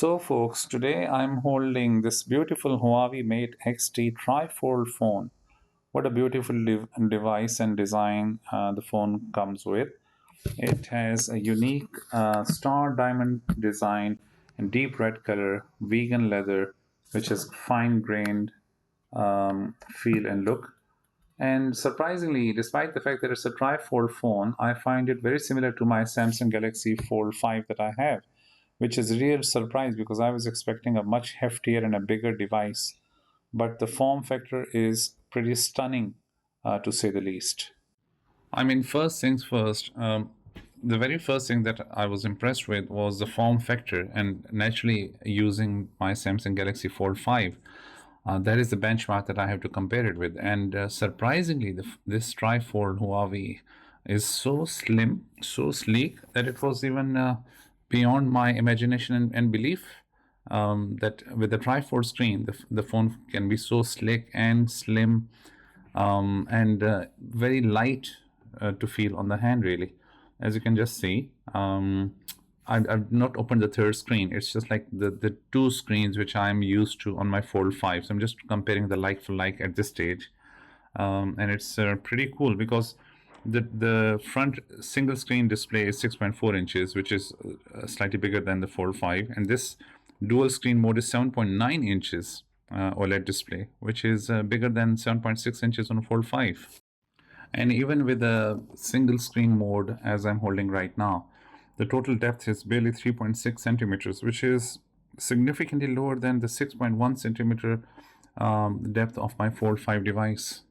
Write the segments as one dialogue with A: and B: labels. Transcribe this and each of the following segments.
A: So folks, today I'm holding this beautiful Huawei Mate XT Trifold phone. What a beautiful device and design the phone comes with. It has a unique star diamond design and deep red color, vegan leather, which is fine-grained feel and look. And surprisingly, despite the fact that it's a trifold phone, I find it very similar to my Samsung Galaxy Fold 5 that I have, which is a real surprise because I was expecting a much heftier and a bigger device. But the form factor is pretty stunning, to say the least. I mean, first things first, the very first thing that I was impressed with was the form factor, and naturally, using my Samsung Galaxy Fold 5, that is the benchmark that I have to compare it with. And surprisingly, this trifold Huawei is so slim, so sleek that it was even beyond my imagination and belief. That with the trifold screen, the phone can be so slick and slim and very light to feel on the hand, really. As you can just see, I've not opened the third screen. It's just like the two screens which I'm used to on my Fold 5. So I'm just comparing the like for like at this stage. And it's pretty cool because the front single screen display is 6.4 inches, which is slightly bigger than the Fold 5. And this dual screen mode is 7.9 inches OLED display, which is bigger than 7.6 inches on a Fold 5. And even with the single screen mode, as I'm holding right now, the total depth is barely 3.6 centimeters, which is significantly lower than the 6.1 centimeter depth of my Fold 5 device.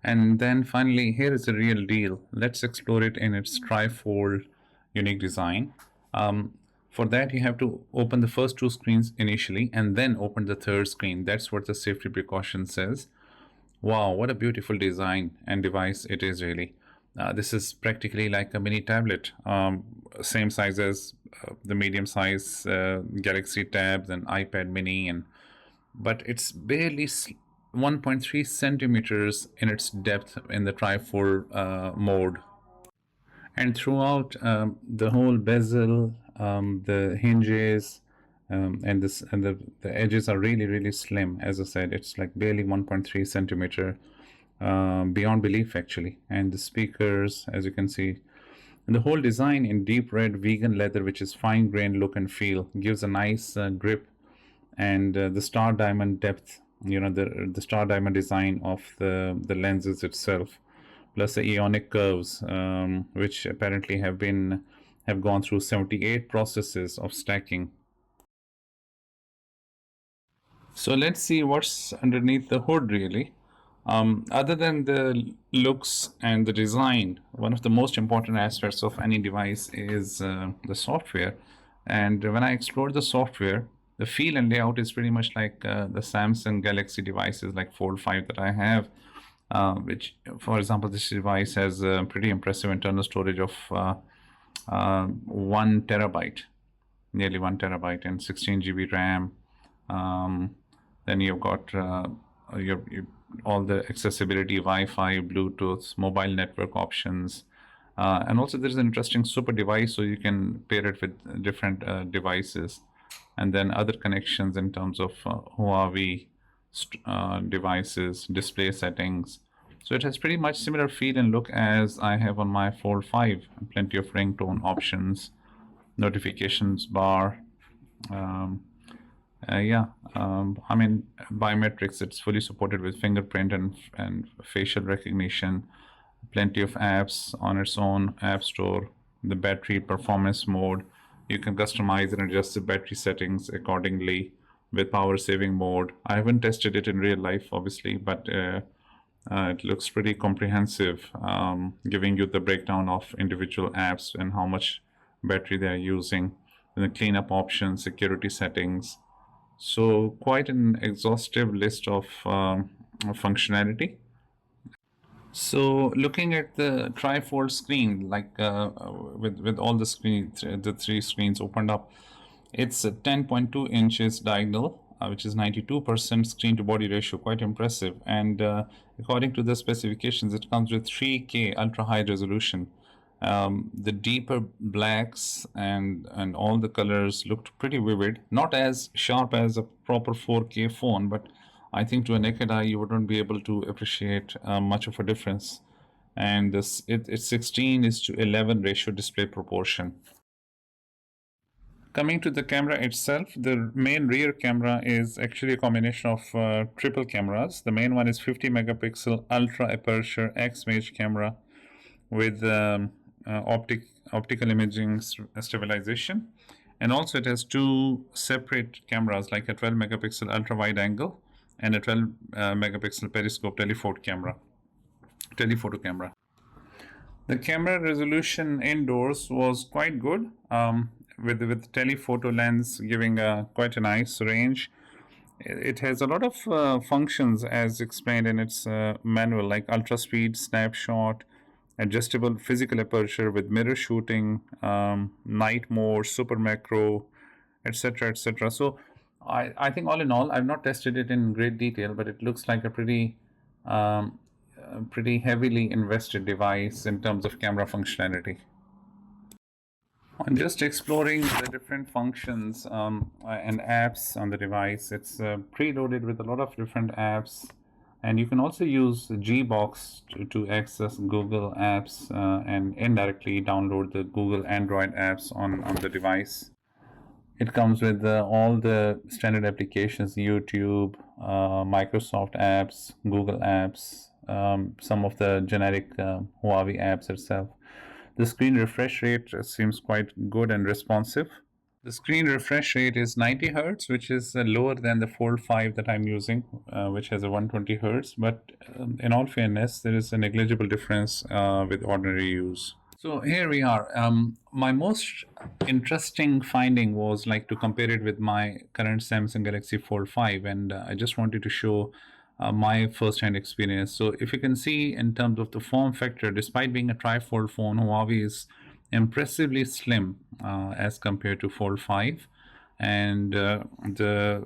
A: And then finally, here is the real deal. Let's explore it in its trifold unique design. For that, you have to open the first two screens initially and then open the third screen. That's what the safety precaution says. Wow, what a beautiful design and device it is, really. This is practically like a mini tablet, same size as the medium size Galaxy Tabs and iPad mini, but it's barely 1.3 centimeters in its depth in the trifold mode. And throughout the whole bezel, the hinges, the edges are really slim. As I said, it's like barely 1.3 centimeter, beyond belief actually. And the speakers, as you can see, and the whole design in deep red vegan leather, which is fine grained look and feel, gives a nice grip, and the star diamond depth. The star diamond design of the lenses itself, plus the ionic curves, which apparently have gone through 78 processes of stacking. So let's see what's underneath the hood, really. Other than the looks and the design, one of the most important aspects of any device is the software. And when I explored the software, the feel and layout is pretty much like the Samsung Galaxy devices like Fold 5 that I have, which, for example, this device has a pretty impressive internal storage of 1 terabyte, nearly 1 terabyte, and 16 GB RAM. Then you've got all the accessibility, Wi-Fi, Bluetooth, mobile network options. And also there's an interesting super device, so you can pair it with different devices. And then other connections in terms of Huawei devices, display settings. So it has pretty much similar feel and look as I have on my Fold 5. Plenty of ringtone options, notifications bar. I mean, biometrics, it's fully supported with fingerprint and facial recognition. Plenty of apps on its own app store. The battery performance mode, you can customize and adjust the battery settings accordingly with power saving mode. I haven't tested it in real life, obviously, but it looks pretty comprehensive, giving you the breakdown of individual apps and how much battery they're using, and the cleanup options, security settings. So quite an exhaustive list of functionality. So looking at the trifold screen, like with all the three screens opened up, it's a 10.2 inches diagonal, which is 92% screen to body ratio, quite impressive. And according to the specifications, it comes with 3K ultra high resolution, The deeper blacks and all the colors looked pretty vivid. Not as sharp as a proper 4K phone, but I think to a naked eye you wouldn't be able to appreciate much of a difference. And it's 16:11 ratio display proportion. Coming to the camera itself, the main rear camera is actually a combination of triple cameras. The main one is 50 megapixel ultra aperture X-Mage camera with optical imaging stabilization, and also it has two separate cameras, like a 12 megapixel ultra wide angle and a 12 megapixel periscope telephoto camera. The camera resolution indoors was quite good, with telephoto lens giving quite a nice range. It has a lot of functions as explained in its manual, like ultra speed snapshot, adjustable physical aperture with mirror shooting, night mode, super macro, etc., etc. So I think all in all, I've not tested it in great detail, but it looks like a pretty heavily invested device in terms of camera functionality. On just exploring the different functions and apps on the device, it's preloaded with a lot of different apps, and you can also use Gbox to access Google apps and indirectly download the Google Android apps on the device. It comes with all the standard applications: YouTube, Microsoft apps, Google apps, some of the generic Huawei apps itself. The screen refresh rate seems quite good and responsive. The screen refresh rate is 90 Hz, which is lower than the Fold 5 that I'm using, which has a 120 Hz. But in all fairness, there is a negligible difference with ordinary use. So here we are. My most interesting finding was like to compare it with my current Samsung Galaxy Fold 5, and I just wanted to show my first-hand experience. So if you can see in terms of the form factor, despite being a trifold phone, Huawei is impressively slim as compared to Fold 5. And the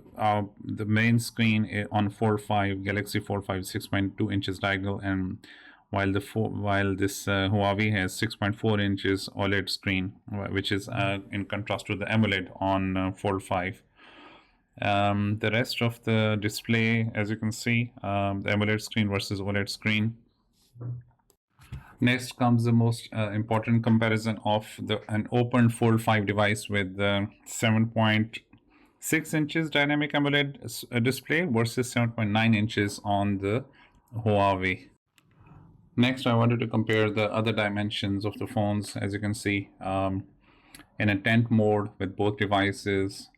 A: main screen on Fold 5, Galaxy Fold 5, 6.2 inches diagonal, and while this Huawei has 6.4 inches OLED screen, which is in contrast to the AMOLED on Fold 5. The rest of the display, as you can see, the AMOLED screen versus OLED screen. Next comes the most important comparison of an open Fold 5 device with 7.6 inches dynamic AMOLED display versus 7.9 inches on the Huawei. Next, I wanted to compare the other dimensions of the phones. As you can see, in a tent mode with both devices,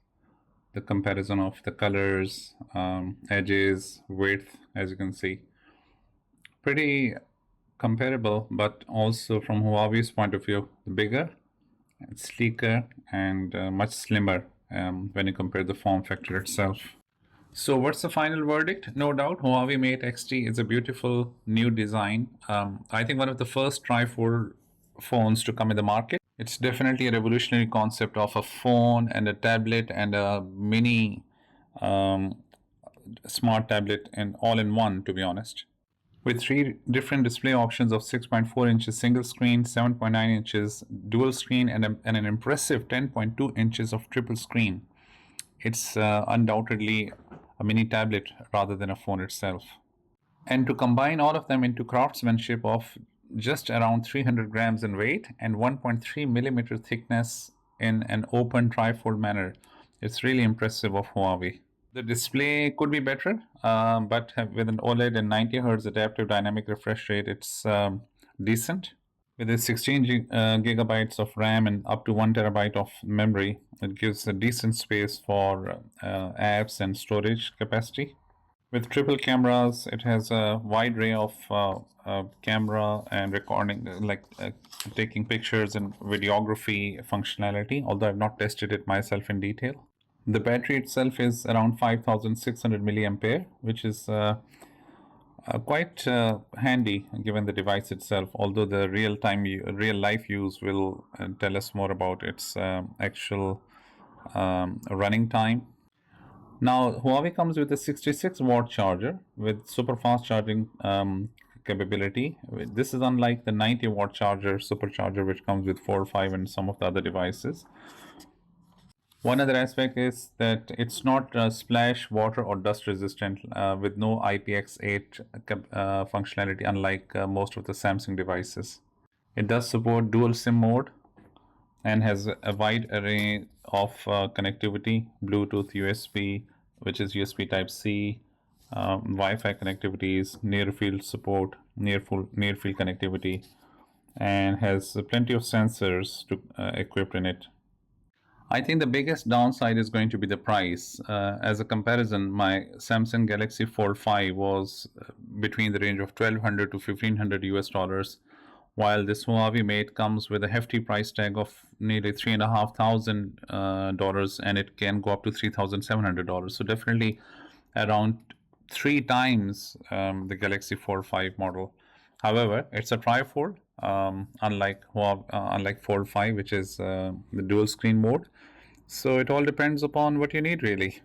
A: the comparison of the colors, edges, width, as you can see, pretty comparable, but also from Huawei's point of view, bigger, sleeker, and much slimmer when you compare the form factor itself. So what's the final verdict? No doubt, Huawei Mate XT is a beautiful new design. I think one of the first trifold phones to come in the market. It's definitely a revolutionary concept of a phone and a tablet and a mini smart tablet and all in one, to be honest. With three different display options of 6.4 inches single screen, 7.9 inches dual screen, and an impressive 10.2 inches of triple screen. It's undoubtedly a mini tablet rather than a phone itself. And to combine all of them into craftsmanship of just around 300 grams in weight and 1.3 millimeter thickness in an open trifold manner, it's really impressive of Huawei. The display could be better, but with an OLED and 90 Hz adaptive dynamic refresh rate, it's decent. With its 16 gigabytes of RAM and up to 1 terabyte of memory, it gives a decent space for apps and storage capacity. With triple cameras, it has a wide array of camera and recording, taking pictures and videography functionality, although I've not tested it myself in detail. The battery itself is around 5,600 milliampere, which is quite handy given the device itself, although the real life use will tell us more about its actual running time. Now, Huawei comes with a 66 watt charger with super fast charging capability. This is unlike the 90-watt charger, supercharger, which comes with 4 or 5 and some of the other devices. One other aspect is that it's not splash, water, or dust resistant with no IPX8 functionality, unlike most of the Samsung devices. It does support dual SIM mode and has a wide array of connectivity: Bluetooth, USB, which is USB Type C, Wi-Fi connectivities, near field support, near field connectivity, and has plenty of sensors equipped in it. I think the biggest downside is going to be the price. As a comparison, my Samsung Galaxy Fold 5 was between the range of 1200 to 1500 US dollars, while this Huawei Mate comes with a hefty price tag of nearly $3,500, and it can go up to $3,700. So definitely around three times the Galaxy Fold 5 model. However, it's a trifold, unlike Fold 5, which is the dual screen mode. So it all depends upon what you need, really.